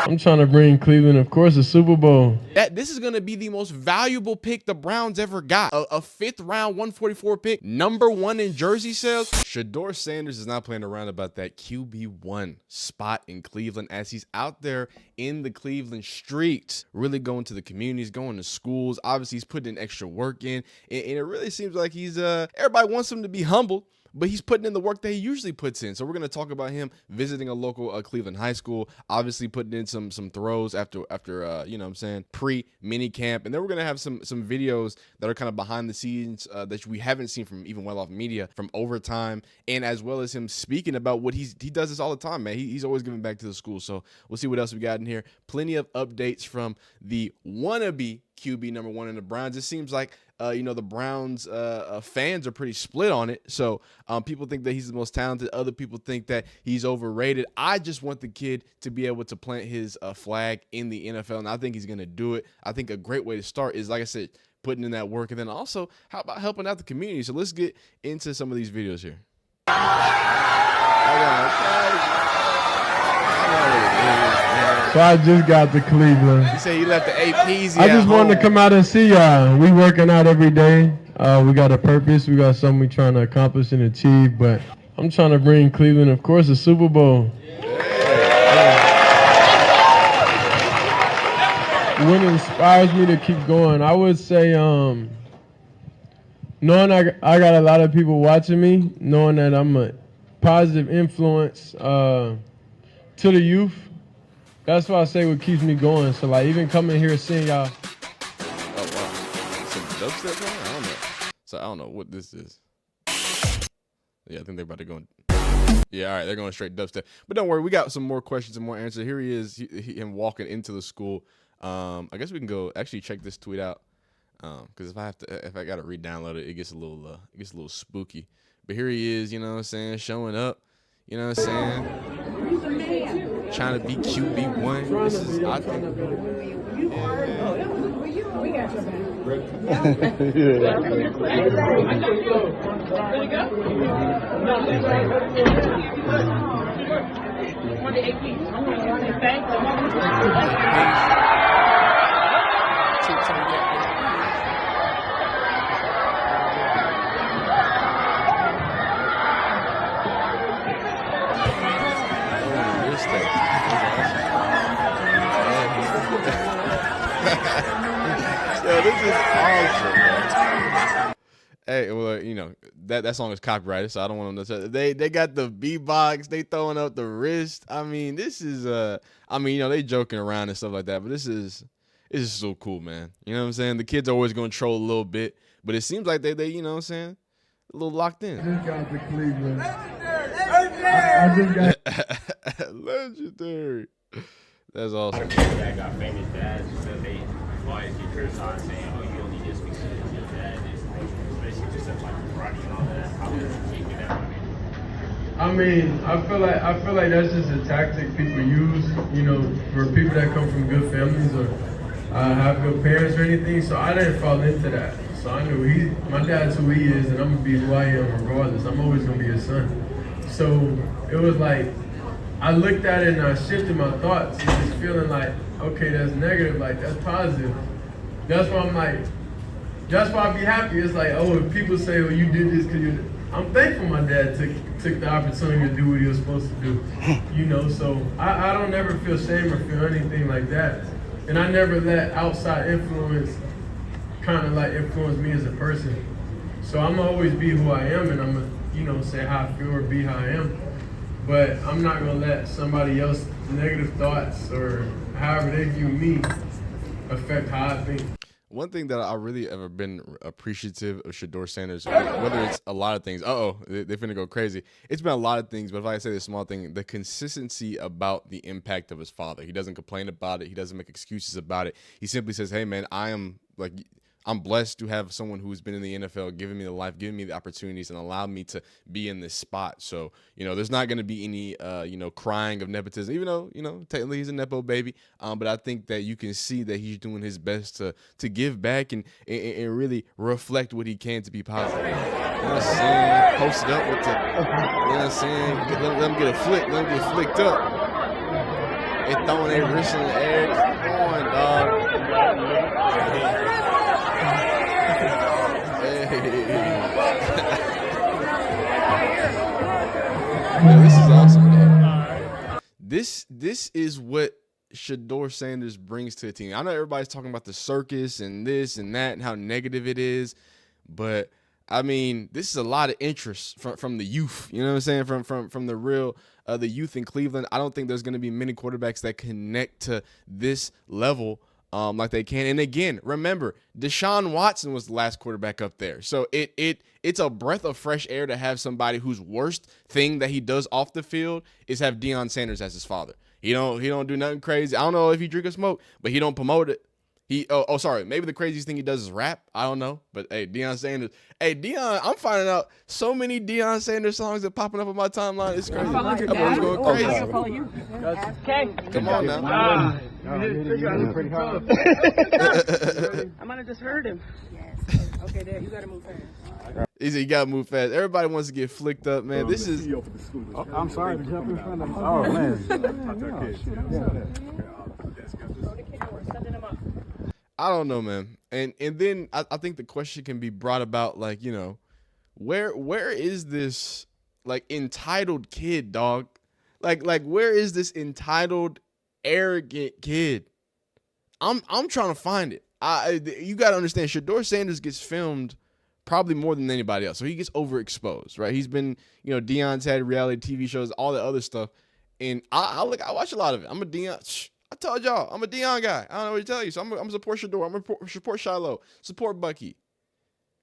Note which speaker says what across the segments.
Speaker 1: I'm trying to bring Cleveland, of course, a Super Bowl.
Speaker 2: This is going to be the most valuable pick the Browns ever got. A fifth round 144 pick, #1 in jersey sales. Shedeur Sanders is not playing around about that QB1 spot in Cleveland, as he's out there in the Cleveland streets, really going to the communities, going to schools. Obviously, he's putting in extra work in, and it really seems like he's everybody wants him to be humble, but he's putting in the work that he usually puts in. So we're going to talk about him visiting a local Cleveland high school, obviously putting in some throws after you know what I'm saying, pre-mini camp. And then we're going to have some videos that are kind of behind the scenes that we haven't seen from even Well Off Media, from overtime, and as well as him speaking about what he does this all the time, man. He's always giving back to the school. So we'll see what else we got in here. Plenty of updates from the wannabe QB #1 in the Browns. It seems like you know, the Browns fans are pretty split on it. So people think that he's the most talented. Other people think that he's overrated. I just want the kid to be able to plant his flag in the NFL, and I think he's going to do it. I think a great way to start is, like I said, putting in that work, and then also, how about helping out the community? So let's get into some of these videos here.
Speaker 1: So I just got to Cleveland.
Speaker 2: You say you left the APs.
Speaker 1: I just wanted to come out and see y'all. We working out every day. We got a purpose. We got something we trying to accomplish and achieve. But I'm trying to bring Cleveland, of course, a Super Bowl. What inspires me to keep going, I would say, knowing I got a lot of people watching me, knowing that I'm a positive influence to the youth. That's why I say what keeps me going. So, like, even coming here seeing y'all.
Speaker 2: Oh, wow. Some dubstep going? I don't know. So, I don't know what this is. Yeah, I think they're about to go. Yeah, all right. They're going straight dubstep. But don't worry. We got some more questions and more answers. Here he is, him walking into the school. I guess we can go actually check this tweet out. Because if I got to re-download it, it gets a little spooky. But here he is, you know what I'm saying, showing up. You know what I'm saying? Trying to be QB1. This is, I think. Yo, this is awesome, man. Hey, well, you know, that song is copyrighted, so I don't want them to. They got the beatbox, they throwing up the wrist. I mean, this is I mean, you know, they joking around and stuff like that, but this is so cool, man. You know what I'm saying? The kids are always gonna troll a little bit, but it seems like they you know what I'm saying, a little locked in.
Speaker 1: I just got to Cleveland.
Speaker 2: Legendary. That's awesome.
Speaker 3: That got famous dads, so they always get criticized saying, "Oh, you only this because your dad is basically just stuff like karate and all that." How would you keep it out?
Speaker 1: I mean, I feel like that's just a tactic people use, you know, for people that come from good families or have good parents or anything. So I didn't fall into that. So I knew my dad's who he is, and I'm gonna be who I am regardless. I'm always gonna be his son. So it was like, I looked at it and I shifted my thoughts, and just feeling like, okay, that's negative, like that's positive. That's why I'm like, that's why I be happy. It's like, oh, if people say, oh, you did this because I'm thankful my dad took the opportunity to do what he was supposed to do, you know. So I don't ever feel shame or feel anything like that, and I never let outside influence kind of like influence me as a person. So I'm gonna always be who I am, and I'm gonna, you know, say how I feel or be how I am. But I'm not gonna let somebody else's negative thoughts or however they view me affect how I think.
Speaker 2: One thing that I really ever been appreciative of Shedeur Sanders, whether it's a lot of things, they finna go crazy. It's been a lot of things, but if I say this small thing, the consistency about the impact of his father. He doesn't complain about it. He doesn't make excuses about it. He simply says, hey man, I'm blessed to have someone who's been in the NFL, giving me the life, giving me the opportunities, and allowed me to be in this spot. So, you know, there's not going to be any, you know, crying of nepotism, even though, you know, technically he's a nepo baby. But I think that you can see that he's doing his best to give back and really reflect what he can to be positive. You know what I'm saying? Post it up with the, you know what I'm saying? Let him get a flick. Let him get flicked up. They throwing their wrists in the air. Come on, dog. Man, this is awesome, dog. This is what Shedeur Sanders brings to the team. I know everybody's talking about the circus and this and that and how negative it is, but I mean, this is a lot of interest from the youth. You know what I'm saying? From the real the youth in Cleveland. I don't think there's going to be many quarterbacks that connect to this level like they can. And again, remember, Deshaun Watson was the last quarterback up there. So it's a breath of fresh air to have somebody whose worst thing that he does off the field is have Deion Sanders as his father. He don't do nothing crazy. I don't know if he drink or smoke, but he don't promote it. Sorry. Maybe the craziest thing he does is rap. I don't know. But, hey, Deion Sanders. Hey, Deion, I'm finding out so many Deion Sanders songs that popping up on my timeline. It's crazy. That boy's going crazy.
Speaker 4: Okay.
Speaker 2: Come on now.
Speaker 4: I might have just heard him. Yes. Okay, there. You got to move fast.
Speaker 2: He said you got to move fast. Everybody wants to get flicked up, man. This is.
Speaker 5: I'm sorry to jump in front of him. Oh, man.
Speaker 2: I don't know, man. And then I think the question can be brought about, like, you know, where is this like entitled kid, dog? Like where is this entitled, arrogant kid? I'm trying to find it. You got to understand, Shedeur Sanders gets filmed probably more than anybody else, so he gets overexposed, right? He's been, you know, Deion's had reality TV shows, all the other stuff, and I watch a lot of it. I'm a Deion. I told y'all, I'm a Deion guy. I don't know what to tell you. So I'm support Shedeur. I'm going to support Shiloh. Support Bucky.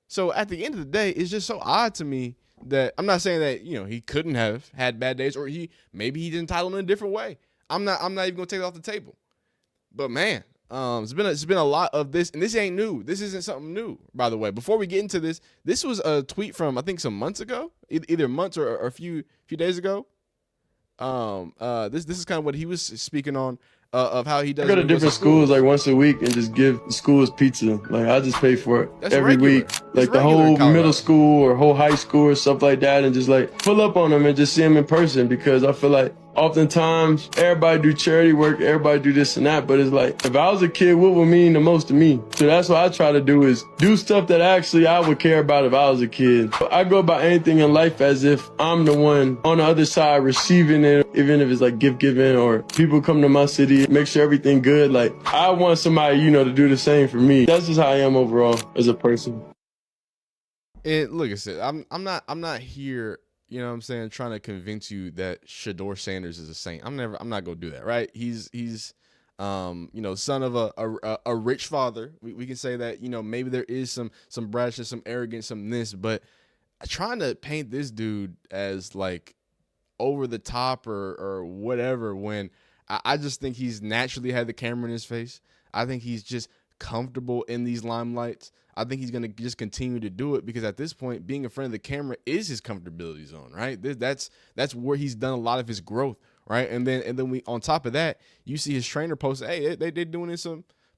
Speaker 2: So at the end of the day, it's just so odd to me that I'm not saying that, you know, he couldn't have had bad days, or maybe he's entitled in a different way. I'm not even going to take it off the table. But man, it's been a lot of this, and this ain't new. This isn't something new, by the way. Before we get into this was a tweet from, I think, some months ago, either months or a few days ago. This is kind of what he was speaking on. Of how he does.
Speaker 6: I go to different schools like once a week and just give the schools pizza. Like I just pay for it every week. Like the whole middle school or whole high school or stuff like that, and just like pull up on them and just see them in person, because I feel like oftentimes everybody do charity work, everybody do this and that, but it's like if I was a kid, what would mean the most to me? So that's what I try to do, is do stuff that actually I would care about if I was a kid. I go about anything in life as if I'm the one on the other side receiving it, even if it's like gift giving or people come to my city, make sure everything good. Like I want somebody, you know, to do the same for me. That's just how I am overall as a person.
Speaker 2: And look, I said, I'm not here, you know what I'm saying, trying to convince you that Shedeur Sanders is a saint. I'm not gonna do that, right? He's you know, son of a rich father. We can say that, you know, maybe there is some brashness, some arrogance, some this, but trying to paint this dude as like over the top or whatever, when I just think he's naturally had the camera in his face. I think he's just comfortable in these limelights. I think he's going to just continue to do it, because at this point, being in front of the camera is his comfortability zone, right? That's where he's done a lot of his growth, right? And then we, on top of that, you see his trainer post, hey, they're doing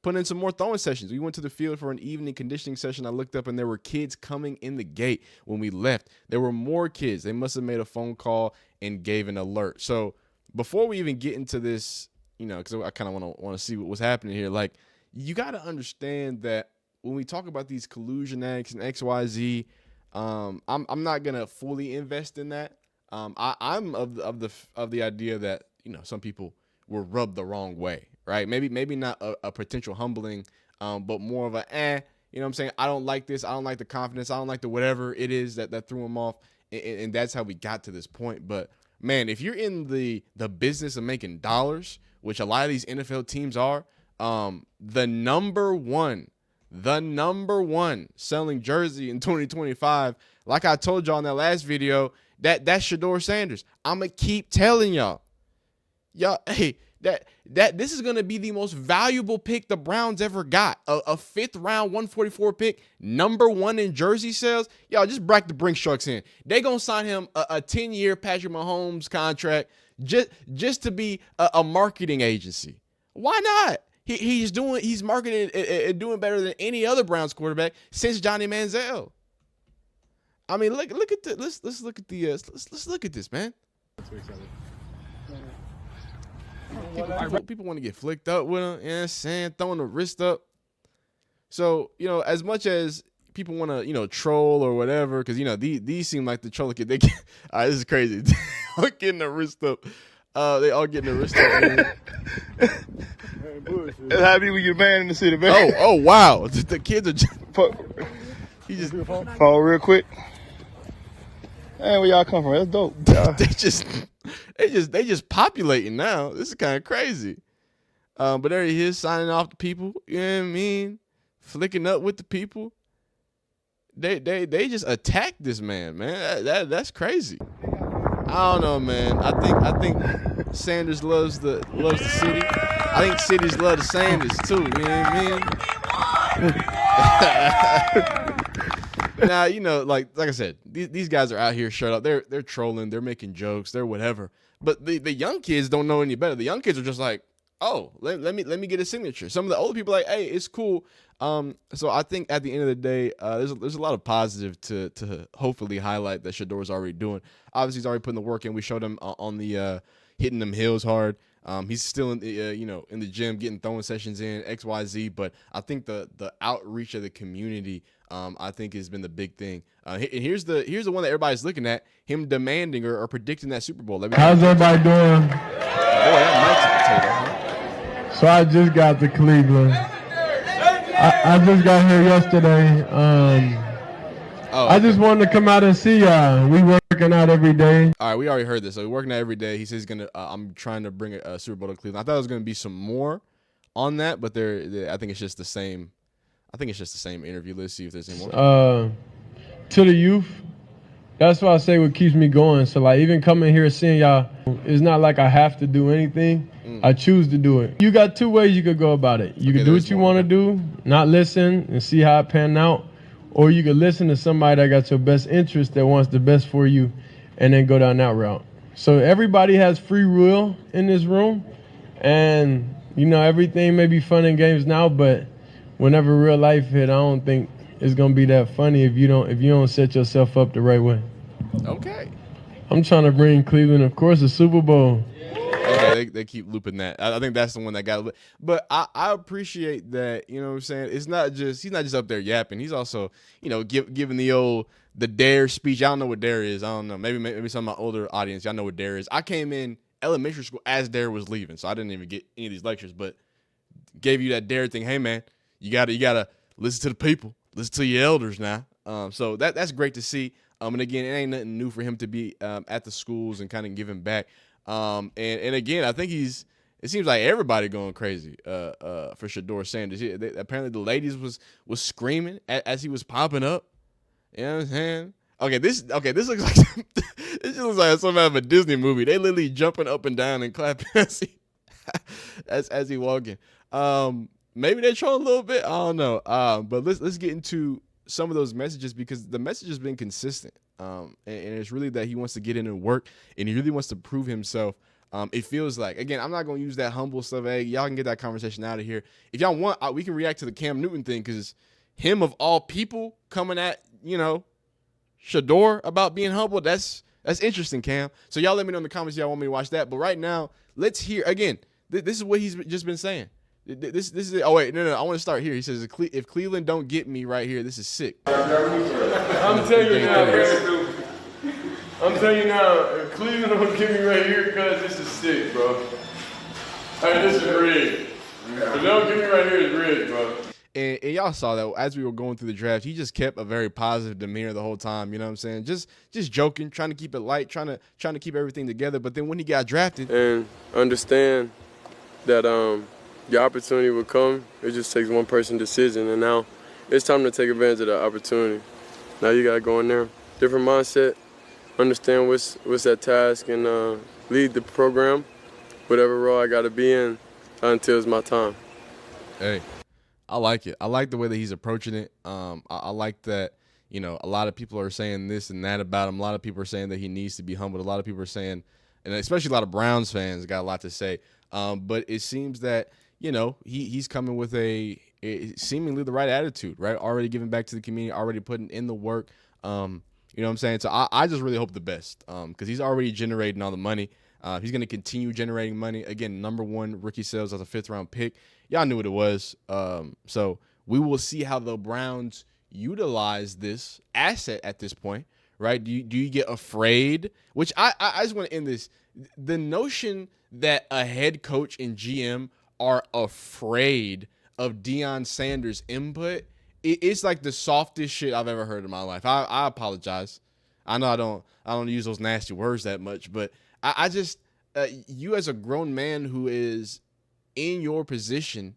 Speaker 2: putting in some more throwing sessions. We went to the field for an evening conditioning session. I looked up and there were kids coming in the gate when we left. There were more kids. They must have made a phone call and gave an alert. So before we even get into this, you know, because I kind of want to see what was happening here, like, you got to understand that when we talk about these collusion acts and XYZ, I'm not gonna fully invest in that. I'm of the idea that, you know, some people were rubbed the wrong way, right? Maybe not a potential humbling, but more of a you know what I'm saying? I don't like this. I don't like the confidence. I don't like the whatever it is that threw him off, and that's how we got to this point. But man, if you're in the business of making dollars, which a lot of these NFL teams are, the number one selling jersey in 2025, like I told y'all in that last video, that's Shedeur Sanders. I'm gonna keep telling y'all, hey, that this is gonna be the most valuable pick the Browns ever got. A 5th round 144 pick, number 1 in jersey sales. Y'all just break the Brinks trucks in. They gonna sign him a 10-year Patrick Mahomes contract just to be a marketing agency. Why not? He's marketing and doing better than any other Browns quarterback since Johnny Manziel. I mean, look at the let's look at the let's look at this, man. People want to get flicked up with him, you know what I'm saying? Throwing the wrist up. So, as much as people want to, troll or whatever, because, these seem like the troll kid. They get, all right, this is crazy. They all getting the wrist up. They all getting the wrist up, man.
Speaker 5: That's how we get banned in the city, man.
Speaker 2: Oh, wow. The kids are just... He just...
Speaker 5: Fall real quick. Hey, where y'all come from? That's dope.
Speaker 2: they just populating now. This is kind of crazy. But there he is signing off to people. You know what I mean? Flicking up with the people. They just attacked this man. That's crazy. I don't know, man. I think Sanders loves the city. I think cities love the Sanders too. You know what I mean? Now, like I said, these guys are out here shut up. They're trolling. They're making jokes. They're whatever. But the young kids don't know any better. The young kids are just like, oh, let me get a signature. Some of the older people are like, hey, it's cool. So I think at the end of the day, there's a lot of positive to hopefully highlight that Shedeur's already doing. Obviously, he's already putting the work in. We showed him on the hitting them hills hard. He's still in the in the gym getting throwing sessions in XYZ. But I think the outreach of the community, I think has been the big thing. And here's the one that everybody's looking at: him demanding or predicting that Super Bowl.
Speaker 1: How's everybody doing?
Speaker 2: Boy, that Mike's a potato. Huh?
Speaker 1: So I just got to Cleveland. I just got here yesterday. I just wanted to come out and see y'all. We working out every day.
Speaker 2: All right, we already heard this. So we're working out every day. He says he's gonna. I'm trying to bring a Super Bowl to Cleveland. I thought it was gonna be some more on that, but I think it's just the same. I think it's just the same interview. Let's see if there's any more.
Speaker 1: To the youth, that's why I say what keeps me going. So like even coming here seeing y'all, it's not like I have to do anything. I choose to do it. You got two ways you could go about it. You can do what you want to do, not listen and see how it pan out, or you could listen to somebody that got your best interest, that wants the best for you, and then go down that route. So everybody has free will in this room, and everything may be fun and games now, but whenever real life hit, I don't think it's gonna be that funny if you don't set yourself up the right way.
Speaker 2: Okay.
Speaker 1: I'm trying to bring Cleveland, of course, a Super Bowl.
Speaker 2: Okay, they keep looping that. I think that's the one that got it. But I appreciate that, you know what I'm saying? He's not just up there yapping. He's also, giving the dare speech. I don't know what dare is. I don't know. Maybe some of my older audience, y'all know what dare is. I came in elementary school as dare was leaving, so I didn't even get any of these lectures, but gave you that dare thing. Hey man, you gotta listen to the people, listen to your elders now. So that's great to see. And again, it ain't nothing new for him to be at the schools and kind of giving back. And again, I think it seems like everybody going crazy for Shedeur Sanders. Apparently the ladies was screaming as he was popping up. You know what I'm saying? This looks like this just looks like some out of a Disney movie. They literally jumping up and down and clapping as he walking. Maybe they troll a little bit. I don't know. But let's get into some of those messages, because the message has been consistent. And it's really that he wants to get in and work, and he really wants to prove himself. It feels like, again, I'm not going to use that humble stuff. Hey, y'all can get that conversation out of here. If y'all want, we can react to the Cam Newton thing, because him of all people coming at, Shedeur about being humble, that's interesting, Cam. So y'all let me know in the comments if y'all want me to watch that. But right now, let's hear, again, this is what he's just been saying. This is, oh wait, no, I want to start here. He says, if Cleveland don't get me right here, this is sick.
Speaker 1: I'm telling you now, if Cleveland don't get me right here, cuz this is sick, bro. Hey, this is rigged. If they don't get me right here, it's rigged, bro.
Speaker 2: And y'all saw that as we were going through the draft, he just kept a very positive demeanor the whole time. You know what I'm saying? Just joking, trying to keep it light, trying to keep everything together. But then when he got drafted,
Speaker 6: and understand that your opportunity will come. It just takes one person's decision, and now it's time to take advantage of that opportunity. Now you gotta go in there, different mindset, understand what's that task, and lead the program, whatever role I gotta be in until it's my time.
Speaker 2: Hey, I like it. I like the way that he's approaching it. I like that, a lot of people are saying this and that about him. A lot of people are saying that he needs to be humbled. A lot of people are saying, and especially a lot of Browns fans got a lot to say. But it seems that, he's coming with a seemingly the right attitude, right? Already giving back to the community, already putting in the work. You know what I'm saying? So I just really hope the best, because he's already generating all the money. He's going to continue generating money. Again, #1 rookie sales as a 5th-round pick. Y'all knew what it was. So we will see how the Browns utilize this asset at this point, right? Do you get afraid? Which I just want to end this. The notion that a head coach and GM are afraid of Deion Sanders' input, it's like the softest shit I've ever heard in my life. I apologize. I know I don't use those nasty words that much, but I just you as a grown man who is in your position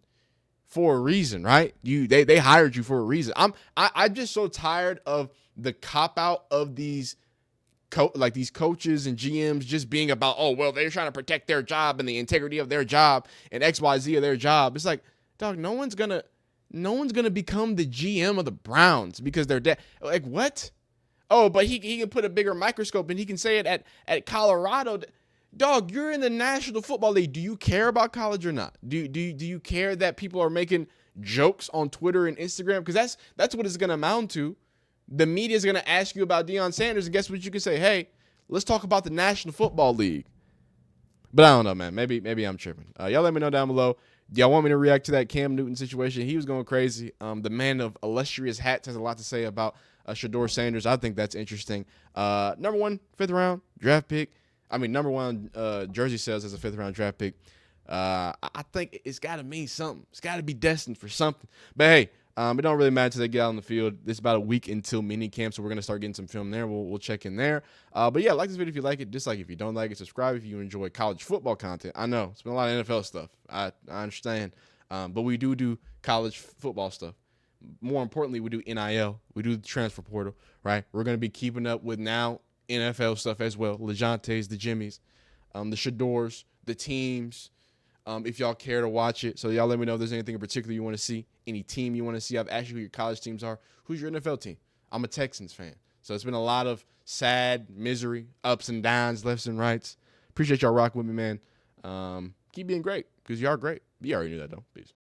Speaker 2: for a reason, right? They hired you for a reason. I'm just so tired of the cop out of these these coaches and GMs just being about, oh, well, they're trying to protect their job and the integrity of their job and XYZ of their job. It's like, dog, no one's gonna become the GM of the Browns because they're dead. Like, what? Oh, but he can put a bigger microscope and he can say it at Colorado. Dog, you're in the National Football League. Do you care about college or not? Do you care that people are making jokes on Twitter and Instagram? Because that's what it's gonna amount to. The media is going to ask you about Deion Sanders, and guess what? You can say, hey, let's talk about the National Football League. But I don't know, man. Maybe I'm tripping. Y'all let me know down below. Do y'all want me to react to that Cam Newton situation? He was going crazy. The man of illustrious hats has a lot to say about Shedeur Sanders. I think that's interesting. #1 5th-round draft pick. I mean, #1 jersey sales as a 5th-round draft pick. I think it's got to mean something. It's got to be destined for something. But, hey, it don't really matter until they get out on the field. It's about a week until mini camp, so we're going to start getting some film there. We'll check in there. But, yeah, like this video if you like it. Dislike if you don't like it. Subscribe if you enjoy college football content. I know. It's been a lot of NFL stuff. I understand. But we do college football stuff. More importantly, we do NIL. We do the transfer portal, right? We're going to be keeping up with now NFL stuff as well. LeJontay's, the Jimmys, the Shedeurs, the teams. If y'all care to watch it. So y'all let me know if there's anything in particular you want to see, any team you want to see. I've asked you who your college teams are. Who's your NFL team? I'm a Texans fan. So it's been a lot of sad, misery, ups and downs, lefts and rights. Appreciate y'all rocking with me, man. Keep being great because you are great. You already knew that, though. Peace.